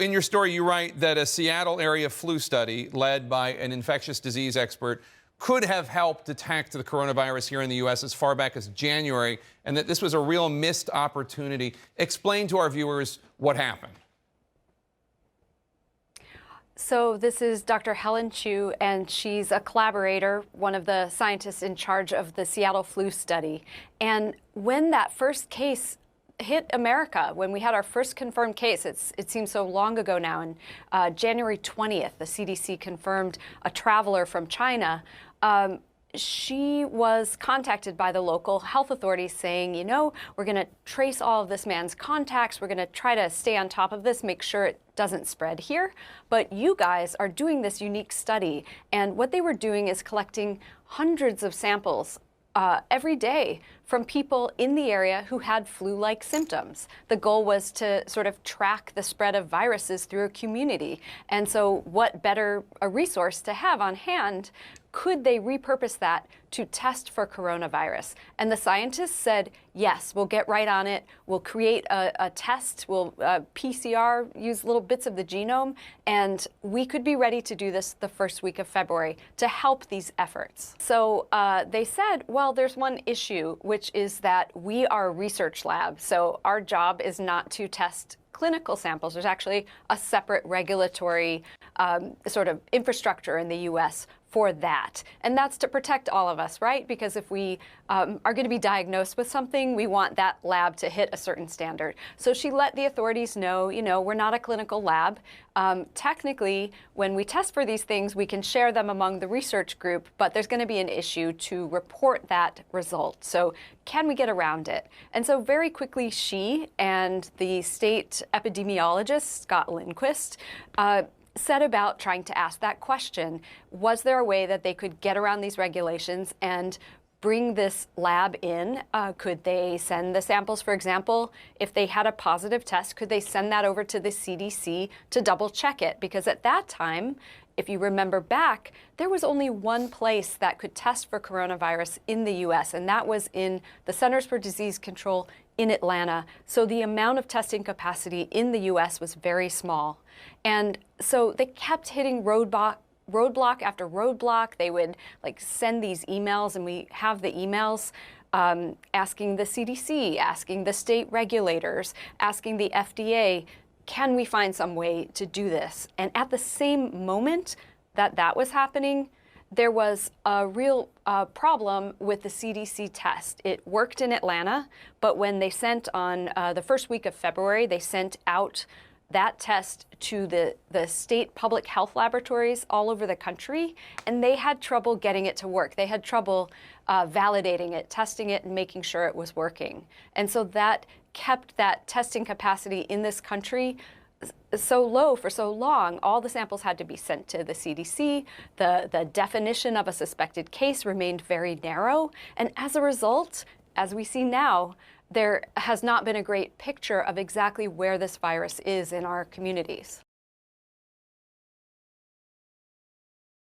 In your story, you write that a Seattle area flu study led by an infectious disease expert could have helped detect the coronavirus here in the U.S. as far back as January, and that this was a real missed opportunity. Explain to our viewers what happened. So this is Dr. Helen Chu, and she's a collaborator, one of the scientists in charge of the Seattle flu study. And when that first case hit America, when we had our first confirmed case, it seems so long ago now, and January 20th, the CDC confirmed a traveler from China. She was contacted by the local health authorities saying, you know, we're going to trace all of this man's contacts. We're going to try to stay on top of this, make sure it doesn't spread here. But you guys are doing this unique study. And what they were doing is collecting hundreds of samples every day from people in the area who had flu-like symptoms. The goal was to sort of track the spread of viruses through a community. And so what better a resource to have on hand? Could they repurpose that to test for coronavirus? And the scientists said, yes, we'll get right on it. We'll create a test. We'll PCR, use little bits of the genome, and we could be ready to do this the first week of February to help these efforts. So they said, well, there's one issue, which is that we are a research lab. So our job is not to test clinical samples. There's actually a separate regulatory sort of infrastructure in the US for that. And that's to protect all of us, right? Because if we are going to be diagnosed with something, we want that lab to hit a certain standard. So she let the authorities know, you know, we're not a clinical lab. Technically, when we test for these things, we can share them among the research group, but there's going to be an issue to report that result. So can we get around it? And so very quickly, she and the state epidemiologist, Scott Lindquist, set about trying to ask that question. Was there a way that they could get around these regulations and bring this lab in? Could they send the samples, for example, if they had a positive test, could they send that over to the CDC to double check it? Because at that time, if you remember back, there was only one place that could test for coronavirus in the US, and that was in the Centers for Disease Control in Atlanta. So the amount of testing capacity in the US was very small. And so they kept hitting roadblock after roadblock. They would send these emails, and we have the emails asking the CDC, asking the state regulators, asking the FDA, can we find some way to do this? And at the same moment that that was happening, there was a real problem with the CDC test. It worked in Atlanta, but when they sent on the first week of February, they sent out that test to the state public health laboratories all over the country, and they had trouble getting it to work. They had trouble validating it, testing it, and making sure it was working. And so that kept that testing capacity in this country so low for so long. All the samples had to be sent to the CDC. The definition of a suspected case remained very narrow. And as a result, as we see now, there has not been a great picture of exactly where this virus is in our communities.